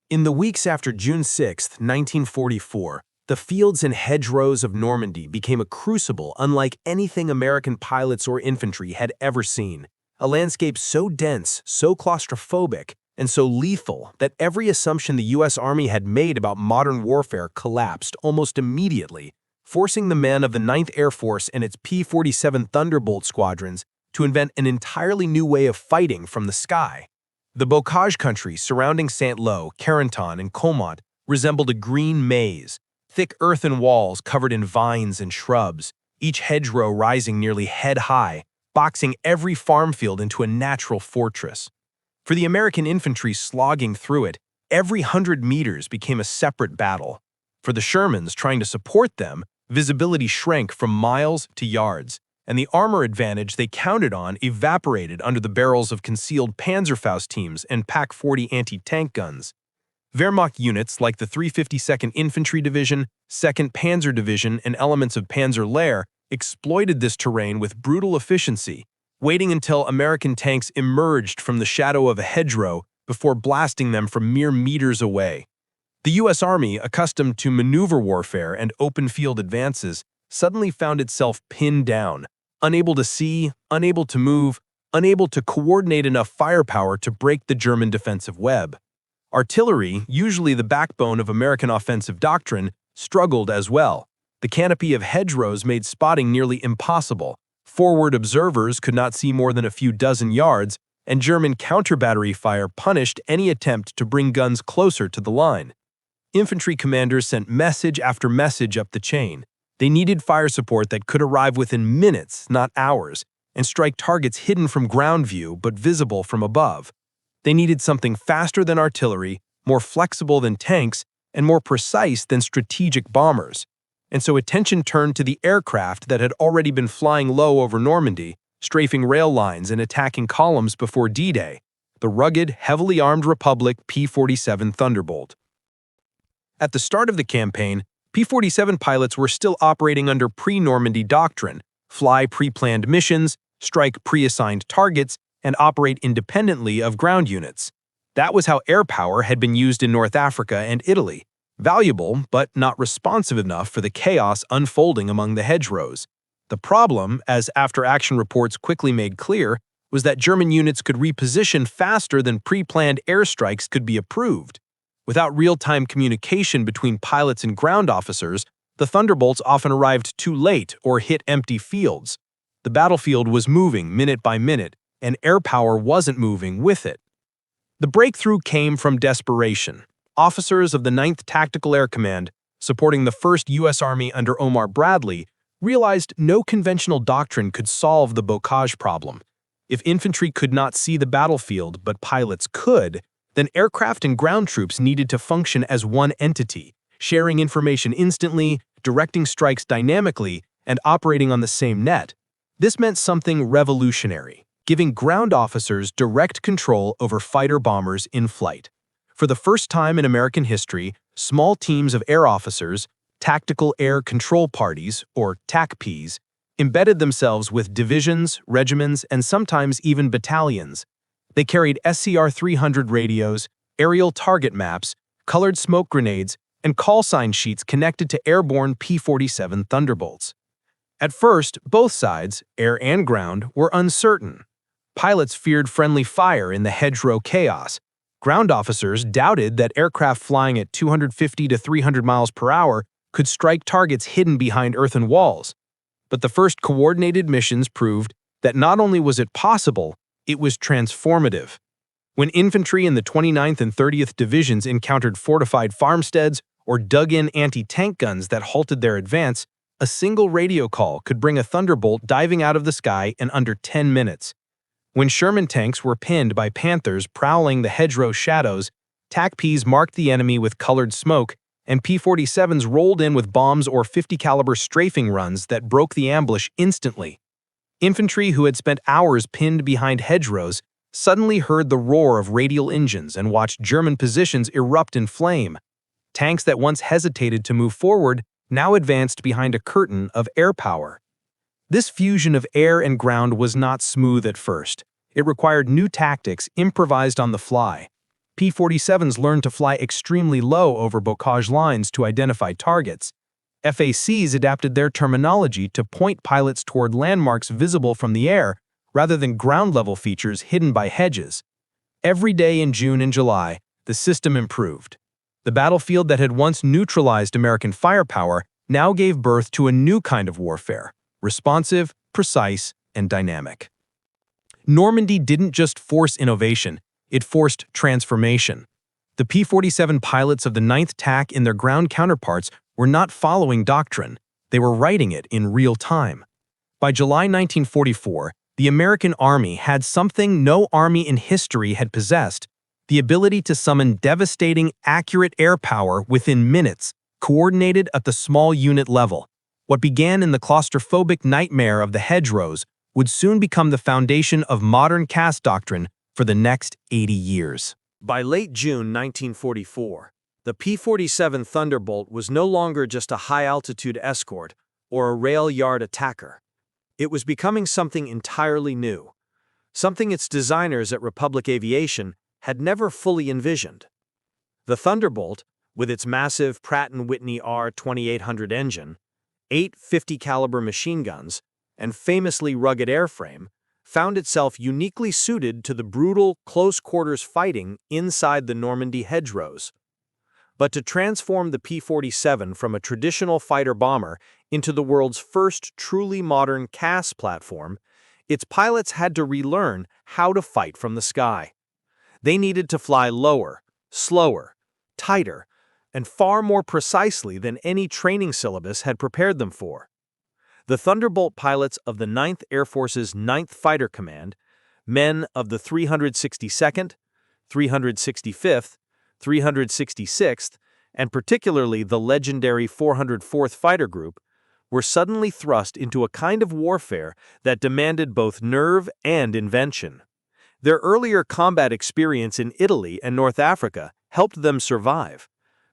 In the weeks after June 6, 1944, the fields and hedgerows of Normandy became a crucible unlike anything American pilots or infantry had ever seen. A landscape so dense, so claustrophobic, and so lethal that every assumption the U.S. Army had made about modern warfare collapsed almost immediately, forcing the men of the 9th Air Force and its P-47 Thunderbolt squadrons to invent an entirely new way of fighting from the sky. The bocage country surrounding Saint-Lô, Carentan, and Comont resembled a green maze, thick earthen walls covered in vines and shrubs, each hedgerow rising nearly head-high, boxing every farm field into a natural fortress. For the American infantry slogging through it, every 100 meters became a separate battle. For the Shermans trying to support them, visibility shrank from miles to yards, and the armor advantage they counted on evaporated under the barrels of concealed Panzerfaust teams and Pak-40 anti-tank guns. Wehrmacht units like the 352nd Infantry Division, 2nd Panzer Division, and elements of Panzer Lehr exploited this terrain with brutal efficiency, waiting until American tanks emerged from the shadow of a hedgerow before blasting them from mere meters away. The U.S. Army, accustomed to maneuver warfare and open-field advances, suddenly found itself pinned down, unable to see, unable to move, unable to coordinate enough firepower to break the German defensive web. Artillery, usually the backbone of American offensive doctrine, struggled as well. The canopy of hedgerows made spotting nearly impossible. Forward observers could not see more than a few dozen yards, and German counter-battery fire punished any attempt to bring guns closer to the line. Infantry commanders sent message after message up the chain. They needed fire support that could arrive within minutes, not hours, and strike targets hidden from ground view but visible from above. They needed something faster than artillery, more flexible than tanks, and more precise than strategic bombers. And so attention turned to the aircraft that had already been flying low over Normandy, strafing rail lines and attacking columns before D-Day, the rugged, heavily armed Republic P-47 Thunderbolt. At the start of the campaign, P-47 pilots were still operating under pre-Normandy doctrine, fly pre-planned missions, strike pre-assigned targets, and operate independently of ground units. That was how air power had been used in North Africa and Italy, valuable but not responsive enough for the chaos unfolding among the hedgerows. The problem, as after-action reports quickly made clear, was that German units could reposition faster than pre-planned airstrikes could be approved. Without real-time communication between pilots and ground officers, the Thunderbolts often arrived too late or hit empty fields. The battlefield was moving minute by minute, and air power wasn't moving with it. The breakthrough came from desperation. Officers of the 9th Tactical Air Command, supporting the 1st U.S. Army under Omar Bradley, realized no conventional doctrine could solve the bocage problem. If infantry could not see the battlefield but pilots could, then aircraft and ground troops needed to function as one entity, sharing information instantly, directing strikes dynamically, and operating on the same net. This meant something revolutionary, giving ground officers direct control over fighter-bombers in flight. For the first time in American history, small teams of air officers, Tactical Air Control Parties, or TACPs, embedded themselves with divisions, regiments, and sometimes even battalions. They carried SCR-300 radios, aerial target maps, colored smoke grenades, and call sign sheets connected to airborne P-47 Thunderbolts. At first, both sides, air and ground, were uncertain. Pilots feared friendly fire in the hedgerow chaos. Ground officers doubted that aircraft flying at 250 to 300 miles per hour could strike targets hidden behind earthen walls. But the first coordinated missions proved that not only was it possible, it was transformative. When infantry in the 29th and 30th Divisions encountered fortified farmsteads or dug-in anti-tank guns that halted their advance, a single radio call could bring a Thunderbolt diving out of the sky in under 10 minutes. When Sherman tanks were pinned by Panthers prowling the hedgerow shadows, TACPs marked the enemy with colored smoke, and P-47s rolled in with bombs or 50-caliber strafing runs that broke the ambush instantly. Infantry who had spent hours pinned behind hedgerows suddenly heard the roar of radial engines and watched German positions erupt in flame. Tanks that once hesitated to move forward now advanced behind a curtain of air power. This fusion of air and ground was not smooth at first. It required new tactics improvised on the fly. P-47s learned to fly extremely low over bocage lines to identify targets. FACs adapted their terminology to point pilots toward landmarks visible from the air rather than ground-level features hidden by hedges. Every day in June and July, the system improved. The battlefield that had once neutralized American firepower now gave birth to a new kind of warfare, responsive, precise, and dynamic. Normandy didn't just force innovation, it forced transformation. The P-47 pilots of the 9th TAC and their ground counterparts were not following doctrine, they were writing it in real time. By July 1944, the American Army had something no army in history had possessed: the ability to summon devastating, accurate air power within minutes, coordinated at the small unit level. What began in the claustrophobic nightmare of the hedgerows would soon become the foundation of modern CAS doctrine for the next 80 years. By late June 1944, the P-47 Thunderbolt was no longer just a high-altitude escort or a rail yard attacker. It was becoming something entirely new, something its designers at Republic Aviation had never fully envisioned. The Thunderbolt, with its massive Pratt & Whitney R2800 engine, 8 50-caliber machine guns, and famously rugged airframe, found itself uniquely suited to the brutal, close-quarters fighting inside the Normandy hedgerows. But to transform the P-47 from a traditional fighter-bomber into the world's first truly modern CAS platform, its pilots had to relearn how to fight from the sky. They needed to fly lower, slower, tighter, and far more precisely than any training syllabus had prepared them for. The Thunderbolt pilots of the 9th Air Force's 9th Fighter Command, men of the 362nd, 365th, 366th, and particularly the legendary 404th Fighter Group, were suddenly thrust into a kind of warfare that demanded both nerve and invention. Their earlier combat experience in Italy and North Africa helped them survive,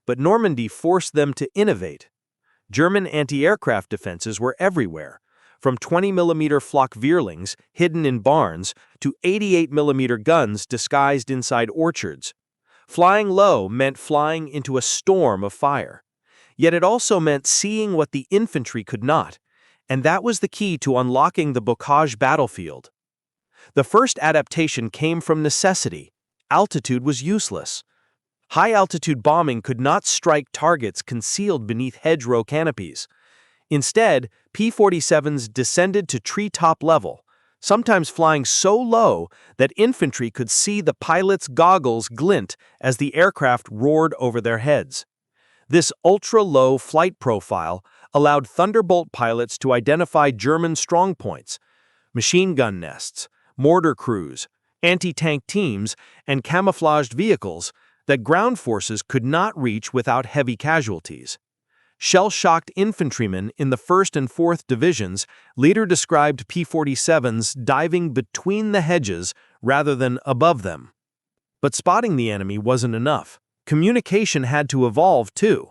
but Normandy forced them to innovate. German anti-aircraft defenses were everywhere, from 20mm Flak-Vierlings hidden in barns to 88mm guns disguised inside orchards. Flying low meant flying into a storm of fire. Yet it also meant seeing what the infantry could not, and that was the key to unlocking the bocage battlefield. The first adaptation came from necessity. Altitude was useless. High-altitude bombing could not strike targets concealed beneath hedgerow canopies. Instead, P-47s descended to treetop level, sometimes flying so low that infantry could see the pilots' goggles glint as the aircraft roared over their heads. This ultra-low flight profile allowed Thunderbolt pilots to identify German strongpoints, machine gun nests, mortar crews, anti-tank teams, and camouflaged vehicles that ground forces could not reach without heavy casualties. Shell-shocked infantrymen in the 1st and 4th Divisions later described P-47s diving between the hedges rather than above them. But spotting the enemy wasn't enough. Communication had to evolve too.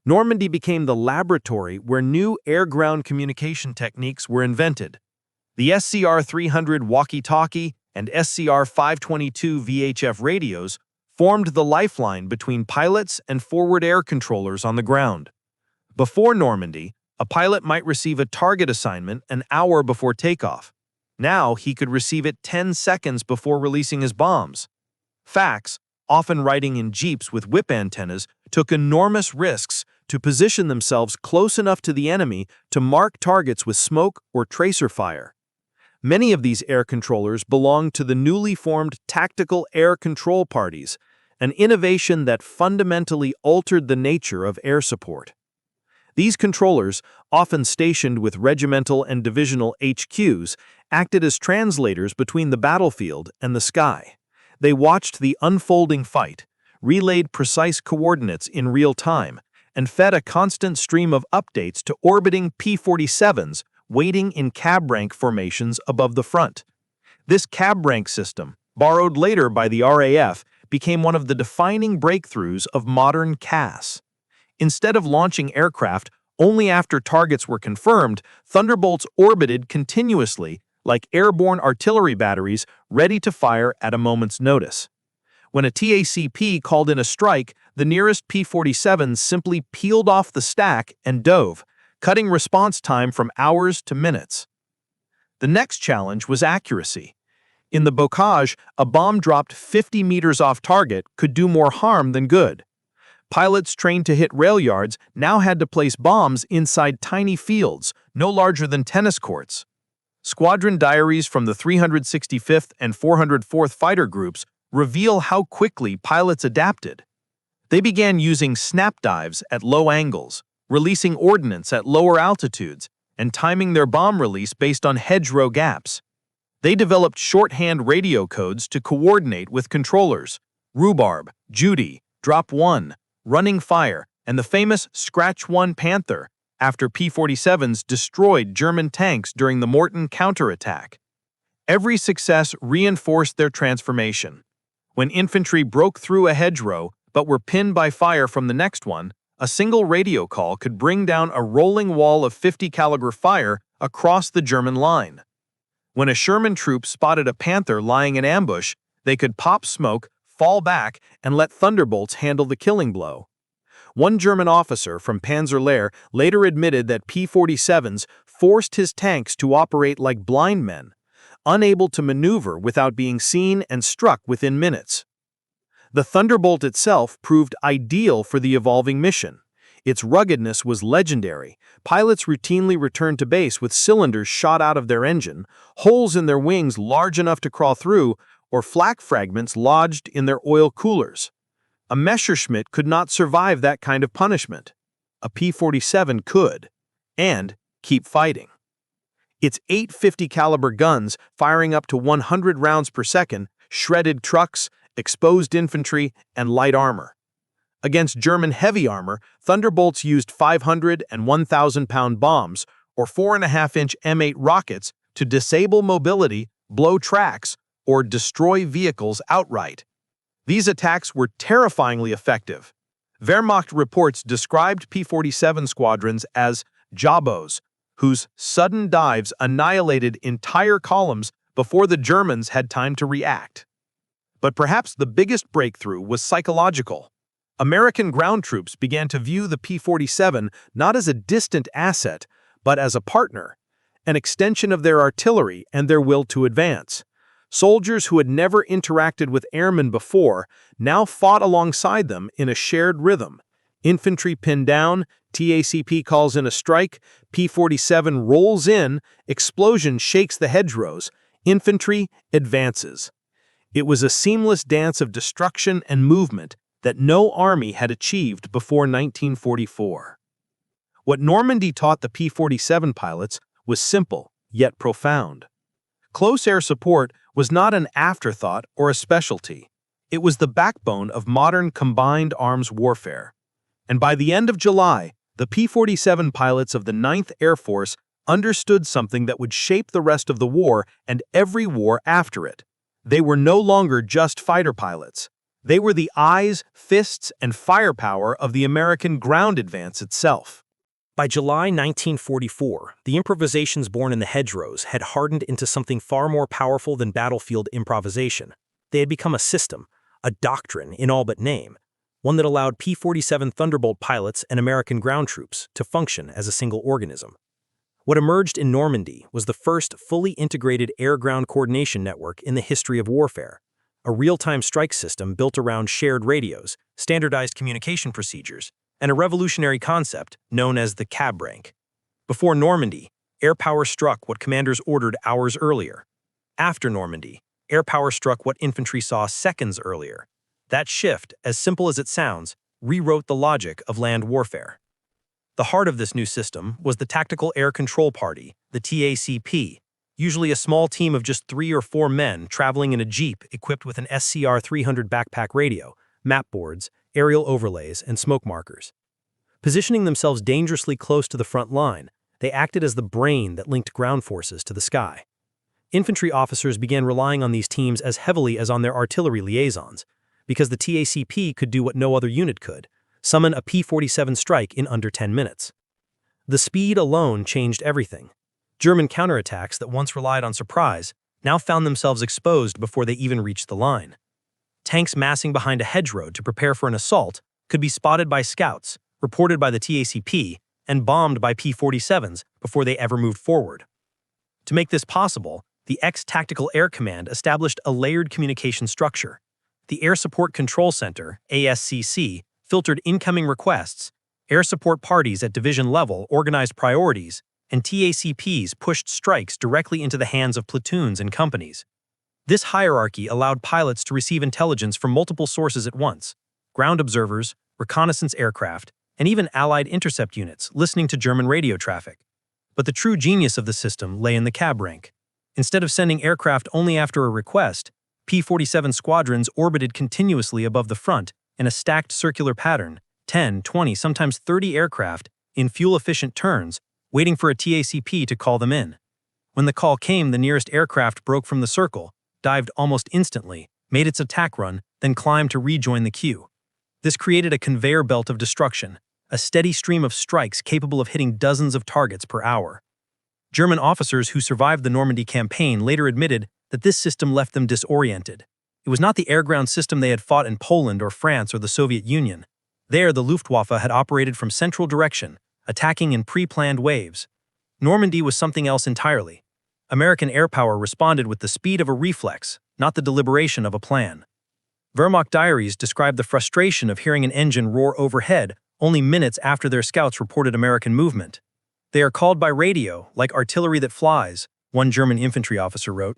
Normandy became the laboratory where new air-ground communication techniques were invented. The SCR-300 walkie-talkie and SCR-522 VHF radios formed the lifeline between pilots and forward air controllers on the ground. Before Normandy, a pilot might receive a target assignment an hour before takeoff. Now he could receive it 10 seconds before releasing his bombs. FACs, often riding in jeeps with whip antennas, took enormous risks to position themselves close enough to the enemy to mark targets with smoke or tracer fire. Many of these air controllers belonged to the newly formed Tactical Air Control Parties, an innovation that fundamentally altered the nature of air support. These controllers, often stationed with regimental and divisional HQs, acted as translators between the battlefield and the sky. They watched the unfolding fight, relayed precise coordinates in real time, and fed a constant stream of updates to orbiting P-47s waiting in cab rank formations above the front. This cab rank system, borrowed later by the RAF, became one of the defining breakthroughs of modern CAS. Instead of launching aircraft only after targets were confirmed, Thunderbolts orbited continuously like airborne artillery batteries ready to fire at a moment's notice. When a TACP called in a strike, the nearest P-47s simply peeled off the stack and dove, cutting response time from hours to minutes. The next challenge was accuracy. In the bocage, a bomb dropped 50 meters off target could do more harm than good. Pilots trained to hit rail yards now had to place bombs inside tiny fields, no larger than tennis courts. Squadron diaries from the 365th and 404th Fighter Groups reveal how quickly pilots adapted. They began using snap dives at low angles, releasing ordnance at lower altitudes, and timing their bomb release based on hedgerow gaps. They developed shorthand radio codes to coordinate with controllers: Rhubarb, Judy, Drop 1, Running Fire, and the famous Scratch 1 Panther, after P-47s destroyed German tanks during the Morton counterattack. Every success reinforced their transformation. When infantry broke through a hedgerow but were pinned by fire from the next one, a single radio call could bring down a rolling wall of 50-caliber fire across the German line. When a Sherman troop spotted a Panther lying in ambush, they could pop smoke, fall back, and let thunderbolts handle the killing blow. One German officer from Panzerlehr later admitted that P-47s forced his tanks to operate like blind men, unable to maneuver without being seen and struck within minutes. The Thunderbolt itself proved ideal for the evolving mission. Its ruggedness was legendary. Pilots routinely returned to base with cylinders shot out of their engine, holes in their wings large enough to crawl through, or flak fragments lodged in their oil coolers. A Messerschmitt could not survive that kind of punishment. A P-47 could, and keep fighting. Its 850 caliber guns, firing up to 100 rounds per second, shredded trucks, exposed infantry, and light armor. Against German heavy armor, Thunderbolts used 500 and 1,000-pound bombs, or 4.5-inch M8 rockets, to disable mobility, blow tracks, or destroy vehicles outright. These attacks were terrifyingly effective. Wehrmacht reports described P-47 squadrons as jabos, whose sudden dives annihilated entire columns before the Germans had time to react. But perhaps the biggest breakthrough was psychological. American ground troops began to view the P-47 not as a distant asset, but as a partner, an extension of their artillery and their will to advance. Soldiers who had never interacted with airmen before now fought alongside them in a shared rhythm. Infantry pinned down, TACP calls in a strike, P-47 rolls in, explosion shakes the hedgerows, infantry advances. It was a seamless dance of destruction and movement that no army had achieved before 1944. What Normandy taught the P-47 pilots was simple, yet profound. Close air support was not an afterthought or a specialty. It was the backbone of modern combined arms warfare. And by the end of July, the P-47 pilots of the 9th Air Force understood something that would shape the rest of the war and every war after it. They were no longer just fighter pilots. They were the eyes, fists, and firepower of the American ground advance itself. By July 1944, the improvisations born in the hedgerows had hardened into something far more powerful than battlefield improvisation. They had become a system, a doctrine in all but name, one that allowed P-47 Thunderbolt pilots and American ground troops to function as a single organism. What emerged in Normandy was the first fully integrated air-ground coordination network in the history of warfare, a real-time strike system built around shared radios, standardized communication procedures, and a revolutionary concept known as the cab rank. Before Normandy, air power struck what commanders ordered hours earlier. After Normandy, air power struck what infantry saw seconds earlier. That shift, as simple as it sounds, rewrote the logic of land warfare. The heart of this new system was the Tactical Air Control Party, the TACP, usually a small team of just 3 or 4 men traveling in a jeep equipped with an SCR-300 backpack radio, map boards, aerial overlays, and smoke markers. Positioning themselves dangerously close to the front line, they acted as the brain that linked ground forces to the sky. Infantry officers began relying on these teams as heavily as on their artillery liaisons, because the TACP could do what no other unit could: summon a P-47 strike in under 10 minutes. The speed alone changed everything. German counterattacks that once relied on surprise now found themselves exposed before they even reached the line. Tanks massing behind a hedgerow to prepare for an assault could be spotted by scouts, reported by the TACP, and bombed by P-47s before they ever moved forward. To make this possible, the Tactical Air Command established a layered communication structure. The Air Support Control Center, ASCC, filtered incoming requests, air support parties at division level organized priorities, and TACPs pushed strikes directly into the hands of platoons and companies. This hierarchy allowed pilots to receive intelligence from multiple sources at once: ground observers, reconnaissance aircraft, and even Allied intercept units listening to German radio traffic. But the true genius of the system lay in the cab rank. Instead of sending aircraft only after a request, P-47 squadrons orbited continuously above the front in a stacked circular pattern, 10, 20, sometimes 30 aircraft in fuel-efficient turns, waiting for a TACP to call them in. When the call came, the nearest aircraft broke from the circle, dived almost instantly, made its attack run, then climbed to rejoin the queue. This created a conveyor belt of destruction, a steady stream of strikes capable of hitting dozens of targets per hour. German officers who survived the Normandy campaign later admitted that this system left them disoriented. It was not the air-ground system they had fought in Poland or France or the Soviet Union. There, the Luftwaffe had operated from central direction, attacking in pre-planned waves. Normandy was something else entirely. American air power responded with the speed of a reflex, not the deliberation of a plan. Wehrmacht diaries describe the frustration of hearing an engine roar overhead only minutes after their scouts reported American movement. They are called by radio, like artillery that flies, one German infantry officer wrote.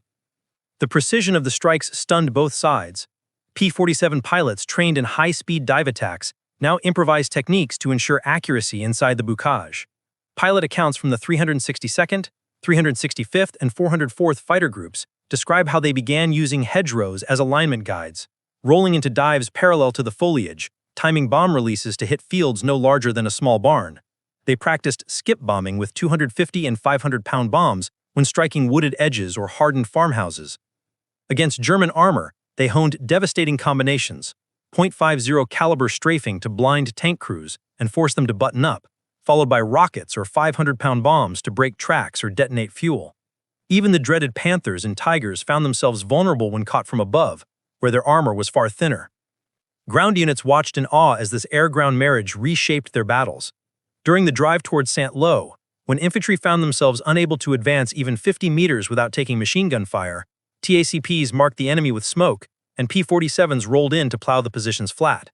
The precision of the strikes stunned both sides. P-47 pilots trained in high-speed dive attacks now improvised techniques to ensure accuracy inside the bocage. Pilot accounts from the 362nd, 365th, and 404th Fighter Groups describe how they began using hedgerows as alignment guides, rolling into dives parallel to the foliage, timing bomb releases to hit fields no larger than a small barn. They practiced skip bombing with 250 and 500-pound bombs when striking wooded edges or hardened farmhouses. Against German armor, they honed devastating combinations: .50 caliber strafing to blind tank crews and force them to button up, followed by rockets or 500-pound bombs to break tracks or detonate fuel. Even the dreaded Panthers and Tigers found themselves vulnerable when caught from above, where their armor was far thinner. Ground units watched in awe as this air-ground marriage reshaped their battles. During the drive towards Saint-Lô, when infantry found themselves unable to advance even 50 meters without taking machine gun fire, TACPs marked the enemy with smoke, and P-47s rolled in to plow the positions flat.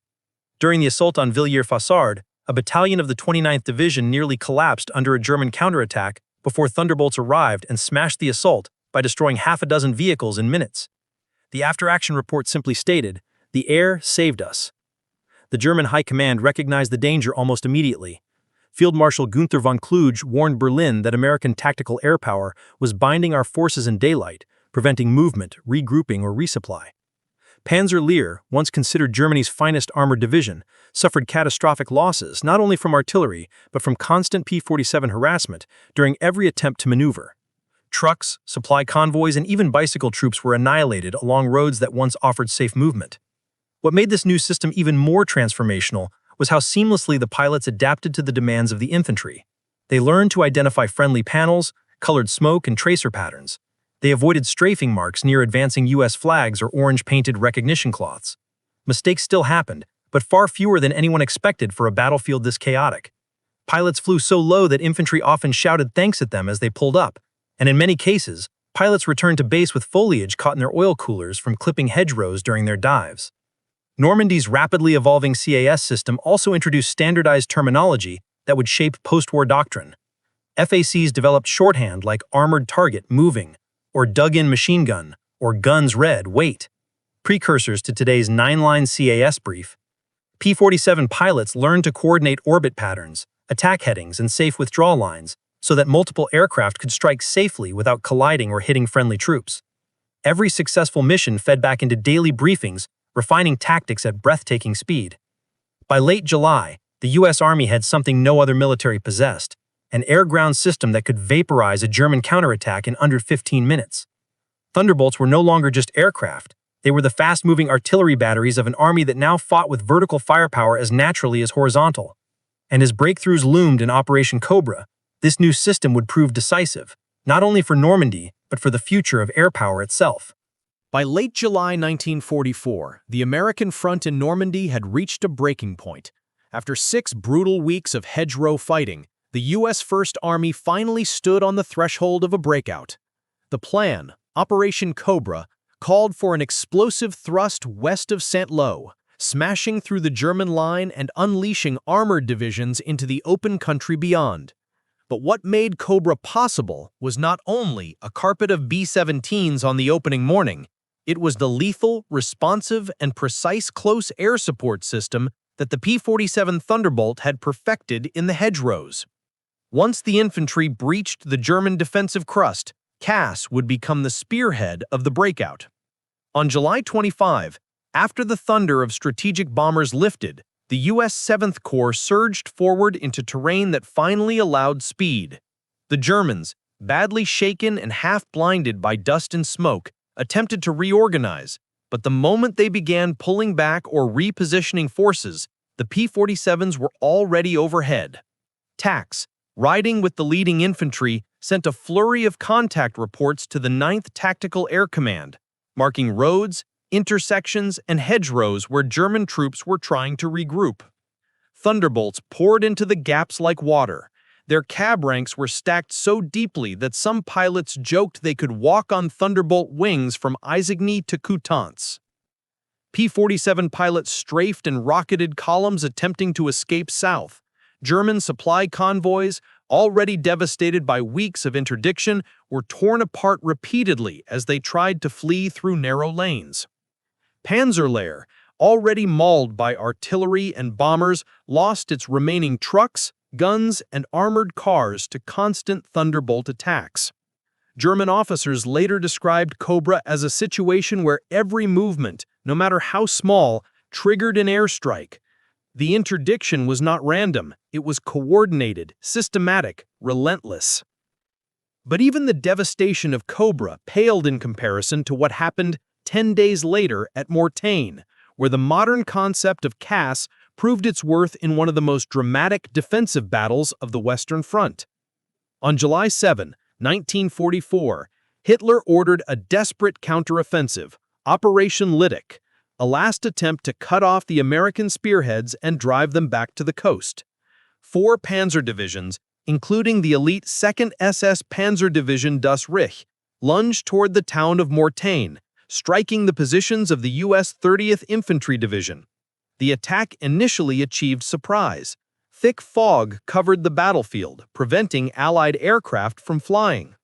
During the assault on Villiers-Fassard, a battalion of the 29th Division nearly collapsed under a German counterattack before Thunderbolts arrived and smashed the assault by destroying half a dozen vehicles in minutes. The after-action report simply stated, "The air saved us." The German High Command recognized the danger almost immediately. Field Marshal Günther von Kluge warned Berlin that American tactical air power was binding our forces in daylight, preventing movement, regrouping, or resupply. Panzer Lehr, once considered Germany's finest armored division, suffered catastrophic losses not only from artillery but from constant P-47 harassment during every attempt to maneuver. Trucks, supply convoys, and even bicycle troops were annihilated along roads that once offered safe movement. What made this new system even more transformational was how seamlessly the pilots adapted to the demands of the infantry. They learned to identify friendly panels, colored smoke, and tracer patterns. They avoided strafing marks near advancing U.S. flags or orange-painted recognition cloths. Mistakes still happened, but far fewer than anyone expected for a battlefield this chaotic. Pilots flew so low that infantry often shouted thanks at them as they pulled up, and in many cases, pilots returned to base with foliage caught in their oil coolers from clipping hedgerows during their dives. Normandy's rapidly evolving CAS system also introduced standardized terminology that would shape post-war doctrine. FACs developed shorthand like armored target moving, or dug-in machine gun, or guns red, wait, precursors to today's 9-line CAS brief. P-47 pilots learned to coordinate orbit patterns, attack headings, and safe withdrawal lines so that multiple aircraft could strike safely without colliding or hitting friendly troops. Every successful mission fed back into daily briefings, refining tactics at breathtaking speed. By late July, the U.S. Army had something no other military possessed: an air-ground system that could vaporize a German counterattack in under 15 minutes. Thunderbolts were no longer just aircraft. They were the fast-moving artillery batteries of an army that now fought with vertical firepower as naturally as horizontal. And as breakthroughs loomed in Operation Cobra, this new system would prove decisive, not only for Normandy, but for the future of air power itself. By late July 1944, the American front in Normandy had reached a breaking point. After 6 brutal weeks of hedgerow fighting, the U.S. First Army finally stood on the threshold of a breakout. The plan, Operation Cobra, called for an explosive thrust west of Saint-Lô, smashing through the German line and unleashing armored divisions into the open country beyond. But what made Cobra possible was not only a carpet of B-17s on the opening morning, it was the lethal, responsive, and precise close air support system that the P-47 Thunderbolt had perfected in the hedgerows. Once the infantry breached the German defensive crust, Cass would become the spearhead of the breakout. On July 25, after the thunder of strategic bombers lifted, the U.S. 7th Corps surged forward into terrain that finally allowed speed. The Germans, badly shaken and half-blinded by dust and smoke, attempted to reorganize, but the moment they began pulling back or repositioning forces, the P-47s were already overhead. TACS, riding with the leading infantry, sent a flurry of contact reports to the 9th Tactical Air Command, marking roads, intersections, and hedgerows where German troops were trying to regroup. Thunderbolts poured into the gaps like water. Their cab ranks were stacked so deeply that some pilots joked they could walk on Thunderbolt wings from Isigny to Coutances. P-47 pilots strafed and rocketed columns attempting to escape south. German supply convoys, already devastated by weeks of interdiction, were torn apart repeatedly as they tried to flee through narrow lanes. Panzerlehr, already mauled by artillery and bombers, lost its remaining trucks, guns, and armored cars to constant Thunderbolt attacks. German officers later described Cobra as a situation where every movement, no matter how small, triggered an airstrike. The interdiction was not random, it was coordinated, systematic, relentless. But even the devastation of Cobra paled in comparison to what happened 10 days later at Mortain, where the modern concept of Cass proved its worth in one of the most dramatic defensive battles of the Western Front. On July 7, 1944, Hitler ordered a desperate counteroffensive, Operation Lidic, a last attempt to cut off the American spearheads and drive them back to the coast. 4 panzer divisions, including the elite 2nd SS Panzer Division Das Reich, lunged toward the town of Mortain, striking the positions of the U.S. 30th Infantry Division. The attack initially achieved surprise. Thick fog covered the battlefield, preventing Allied aircraft from flying.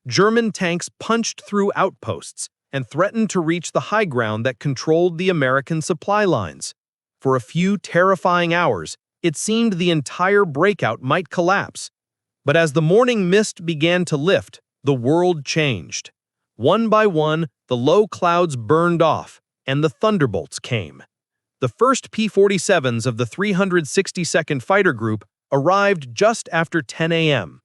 German tanks punched through outposts and threatened to reach the high ground that controlled the American supply lines. For a few terrifying hours, it seemed the entire breakout might collapse. But as the morning mist began to lift, the world changed. One by one, the low clouds burned off, and the Thunderbolts came. The first P-47s of the 362nd Fighter Group arrived just after 10 a.m.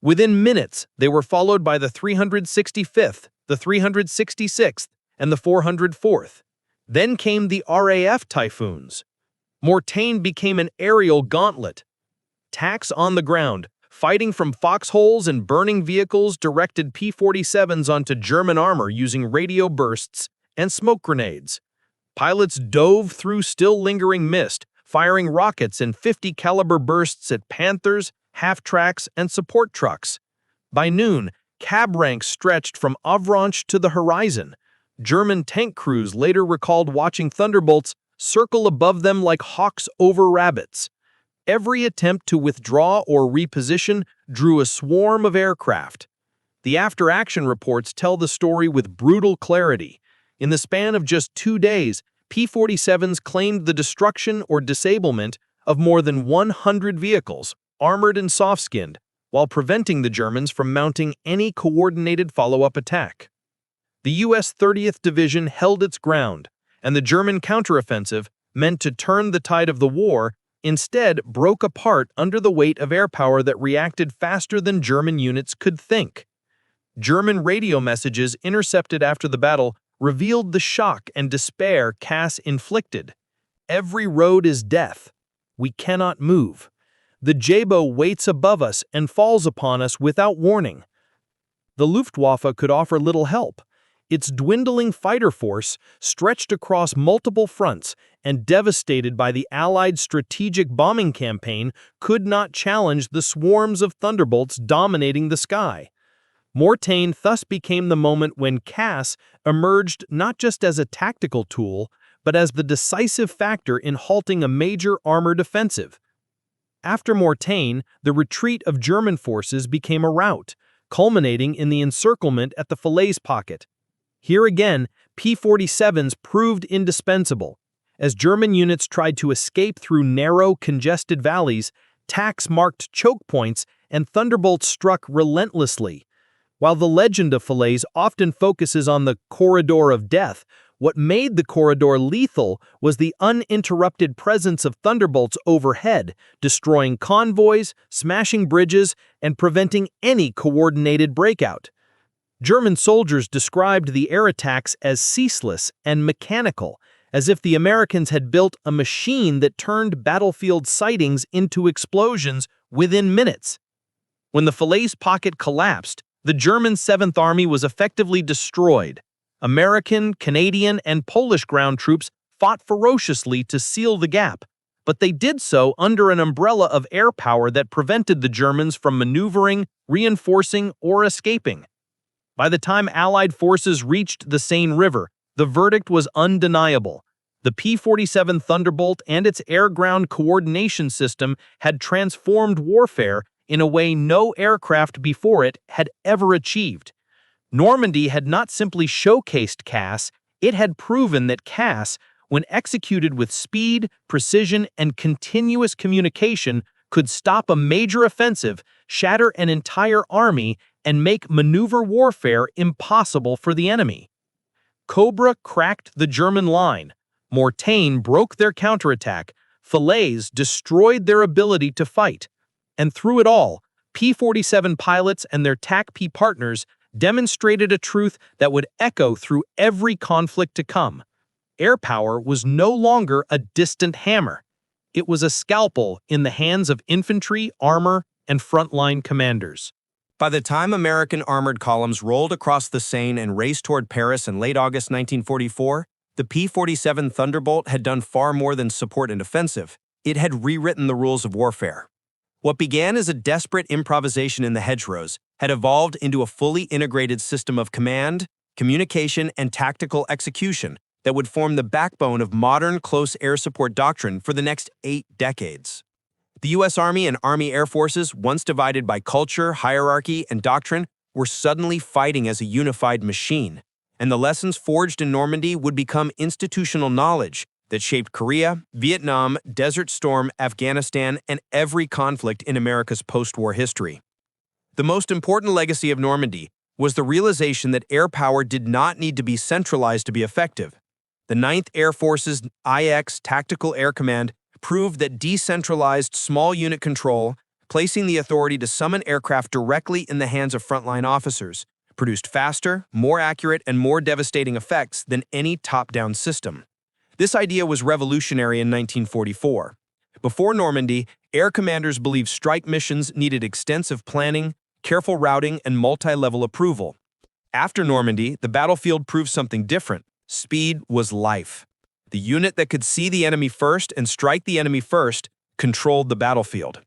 Within minutes, they were followed by the 365th, the 366th, and the 404th. Then came the RAF Typhoons. Mortain became an aerial gauntlet. TACs on the ground, fighting from foxholes and burning vehicles, directed P-47s onto German armor using radio bursts and smoke grenades. Pilots dove through still-lingering mist, firing rockets in 50-caliber bursts at Panthers, half-tracks, and support trucks. By noon, cab ranks stretched from Avranches to the horizon. German tank crews later recalled watching Thunderbolts circle above them like hawks over rabbits. Every attempt to withdraw or reposition drew a swarm of aircraft. The after-action reports tell the story with brutal clarity. In the span of just 2 days, P-47s claimed the destruction or disablement of more than 100 vehicles, armored and soft-skinned, while preventing the Germans from mounting any coordinated follow-up attack. The U.S. 30th Division held its ground, and the German counteroffensive, meant to turn the tide of the war, instead broke apart under the weight of air power that reacted faster than German units could think. German radio messages intercepted after the battle revealed the shock and despair Cass inflicted. "Every road is death. We cannot move. The Jabo waits above us and falls upon us without warning." The Luftwaffe could offer little help. its dwindling fighter force, stretched across multiple fronts and devastated by the Allied strategic bombing campaign, could not challenge the swarms of thunderbolts dominating the sky. Mortain thus became the moment when CAS emerged not just as a tactical tool, but as the decisive factor in halting a major armored offensive. After Mortain, the retreat of German forces became a rout, culminating in the encirclement at the Falaise Pocket. Here again, P-47s proved indispensable. As German units tried to escape through narrow, congested valleys, TACs marked choke points and thunderbolts struck relentlessly. While the legend of Falaise often focuses on the corridor of death, what made the corridor lethal was the uninterrupted presence of thunderbolts overhead, destroying convoys, smashing bridges, and preventing any coordinated breakout. German soldiers described the air attacks as ceaseless and mechanical, as if the Americans had built a machine that turned battlefield sightings into explosions within minutes. When the Falaise Pocket collapsed, the German 7th Army was effectively destroyed. American, Canadian, and Polish ground troops fought ferociously to seal the gap, but they did so under an umbrella of air power that prevented the Germans from maneuvering, reinforcing, or escaping. By the time Allied forces reached the Seine River, the verdict was undeniable. The P-47 Thunderbolt and its air-ground coordination system had transformed warfare in a way no aircraft before it had ever achieved. Normandy had not simply showcased CAS, it had proven that CAS, when executed with speed, precision, and continuous communication, could stop a major offensive, shatter an entire army, and make maneuver warfare impossible for the enemy. Cobra cracked the German line. Mortain broke their counterattack. Falaise destroyed their ability to fight. And through it all, P-47 pilots and their TACP partners demonstrated a truth that would echo through every conflict to come. Air power was no longer a distant hammer. It was a scalpel in the hands of infantry, armor, and frontline commanders. By the time American armored columns rolled across the Seine and raced toward Paris in late August 1944, the P-47 Thunderbolt had done far more than support an offensive. It had rewritten the rules of warfare. What began as a desperate improvisation in the hedgerows had evolved into a fully integrated system of command, communication, and tactical execution that would form the backbone of modern close air support doctrine for the next 8 decades. The U.S. Army and Army Air Forces, once divided by culture, hierarchy, and doctrine, were suddenly fighting as a unified machine, and the lessons forged in Normandy would become institutional knowledge that shaped Korea, Vietnam, Desert Storm, Afghanistan, and every conflict in America's post-war history. The most important legacy of Normandy was the realization that air power did not need to be centralized to be effective. The 9th Air Force's IX Tactical Air Command proved that decentralized small unit control, placing the authority to summon aircraft directly in the hands of frontline officers, produced faster, more accurate, and more devastating effects than any top-down system. This idea was revolutionary in 1944. Before Normandy, air commanders believed strike missions needed extensive planning, careful routing, and multi-level approval. After Normandy, the battlefield proved something different. Speed was life. The unit that could see the enemy first and strike the enemy first controlled the battlefield.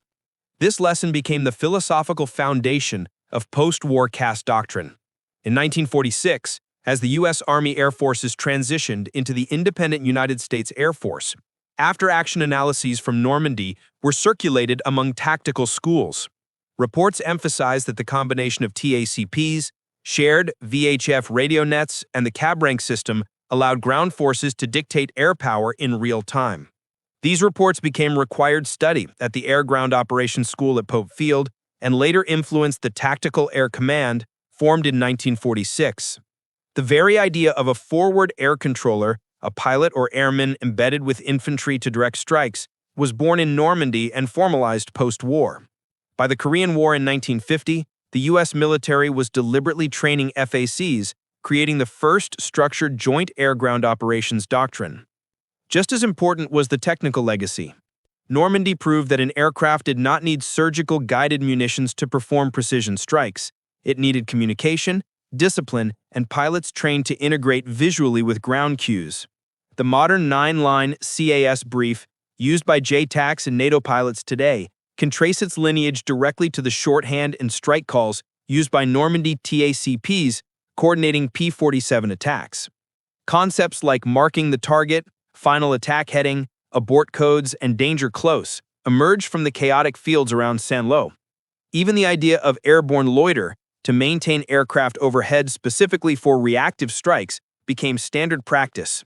This lesson became the philosophical foundation of post-war CAS doctrine. In 1946, as the U.S. Army Air Forces transitioned into the independent United States Air Force, after-action analyses from Normandy were circulated among tactical schools. Reports emphasized that the combination of TACPs, shared VHF radio nets, and the cab rank system allowed ground forces to dictate air power in real time. These reports became required study at the Air Ground Operations School at Pope Field and later influenced the Tactical Air Command, formed in 1946. The very idea of a forward air controller, a pilot or airman embedded with infantry to direct strikes, was born in Normandy and formalized post-war. By the Korean War in 1950, the U.S. military was deliberately training FACs, creating the first structured joint air-ground operations doctrine. Just as important was the technical legacy. Normandy proved that an aircraft did not need surgical guided munitions to perform precision strikes. It needed communication, discipline, and pilots trained to integrate visually with ground cues. The modern 9-line CAS brief, used by JTACs and NATO pilots today, can trace its lineage directly to the shorthand and strike calls used by Normandy TACPs coordinating P-47 attacks. Concepts like marking the target, final attack heading, abort codes, and danger close emerged from the chaotic fields around Saint-Lô. Even the idea of airborne loiter, to maintain aircraft overhead specifically for reactive strikes, became standard practice.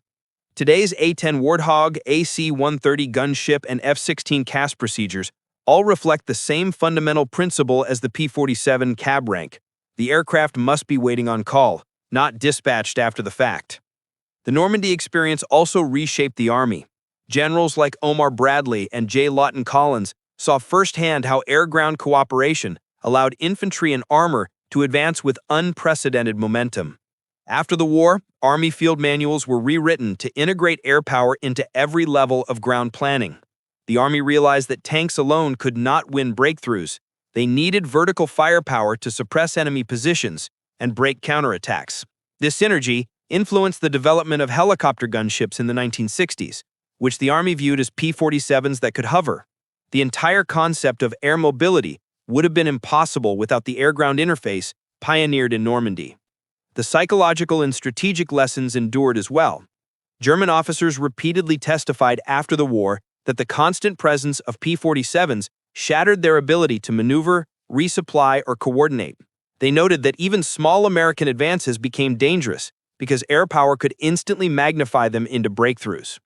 Today's A-10 Warthog, AC-130 gunship, and F-16 CAS procedures all reflect the same fundamental principle as the P-47 cab rank. The aircraft must be waiting on call, not dispatched after the fact. The Normandy experience also reshaped the Army. Generals like Omar Bradley and J. Lawton Collins saw firsthand how air-ground cooperation allowed infantry and armor to advance with unprecedented momentum. After the war, Army field manuals were rewritten to integrate air power into every level of ground planning. The Army realized that tanks alone could not win breakthroughs. They needed vertical firepower to suppress enemy positions and break counterattacks. This synergy influenced the development of helicopter gunships in the 1960s, which the Army viewed as P-47s that could hover. The entire concept of air mobility would have been impossible without the air-ground interface pioneered in Normandy. The psychological and strategic lessons endured as well. German officers repeatedly testified after the war that the constant presence of P-47s shattered their ability to maneuver, resupply, or coordinate. They noted that even small American advances became dangerous because air power could instantly magnify them into breakthroughs.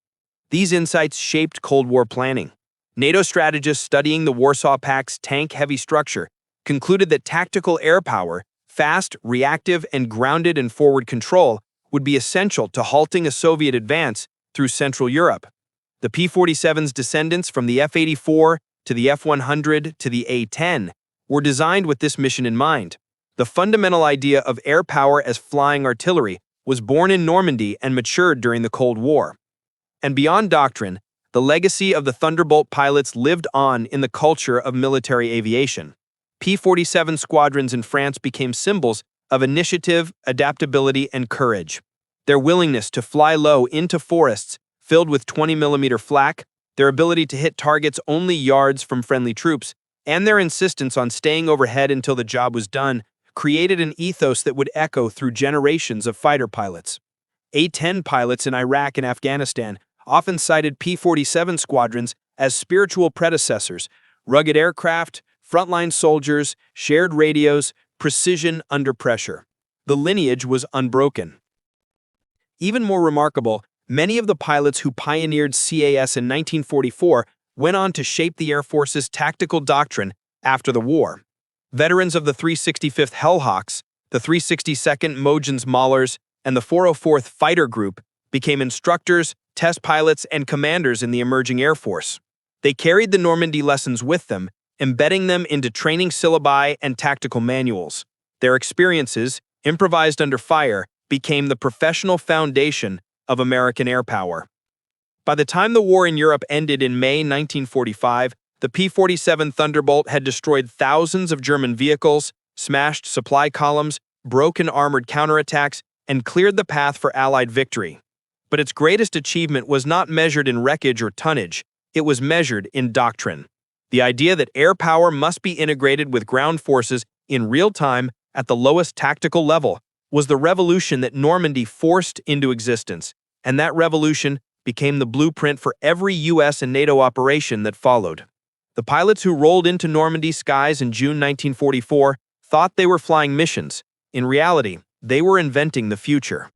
These insights shaped Cold War planning. NATO strategists studying the Warsaw Pact's tank-heavy structure concluded that tactical air power, fast, reactive, and grounded and forward control, would be essential to halting a Soviet advance through Central Europe. The P-47's descendants from the F-84 to the F-100 to the A-10 were designed with this mission in mind. The fundamental idea of air power as flying artillery was born in Normandy and matured during the Cold War. And beyond doctrine, the legacy of the Thunderbolt pilots lived on in the culture of military aviation. P-47 squadrons in France became symbols of initiative, adaptability, and courage. Their willingness to fly low into forests filled with 20mm flak, their ability to hit targets only yards from friendly troops, and their insistence on staying overhead until the job was done created an ethos that would echo through generations of fighter pilots. A-10 pilots in Iraq and Afghanistan often cited P-47 squadrons as spiritual predecessors, rugged aircraft, frontline soldiers, shared radios, precision under pressure. The lineage was unbroken. Even more remarkable, many of the pilots who pioneered CAS in 1944 went on to shape the Air Force's tactical doctrine after the war. Veterans of the 365th Hellhawks, the 362nd Mogens Mahlers, and the 404th Fighter Group became instructors, test pilots, and commanders in the emerging Air Force. They carried the Normandy lessons with them, embedding them into training syllabi and tactical manuals. Their experiences, improvised under fire, became the professional foundation of American air power. By the time the war in Europe ended in May 1945, the P-47 Thunderbolt had destroyed thousands of German vehicles, smashed supply columns, broken armored counterattacks, and cleared the path for Allied victory. But its greatest achievement was not measured in wreckage or tonnage, it was measured in doctrine. The idea that air power must be integrated with ground forces in real time at the lowest tactical level was the revolution that Normandy forced into existence, and that revolution became the blueprint for every US and NATO operation that followed. The pilots who rolled into Normandy skies in June 1944 thought they were flying missions. In reality, they were inventing the future.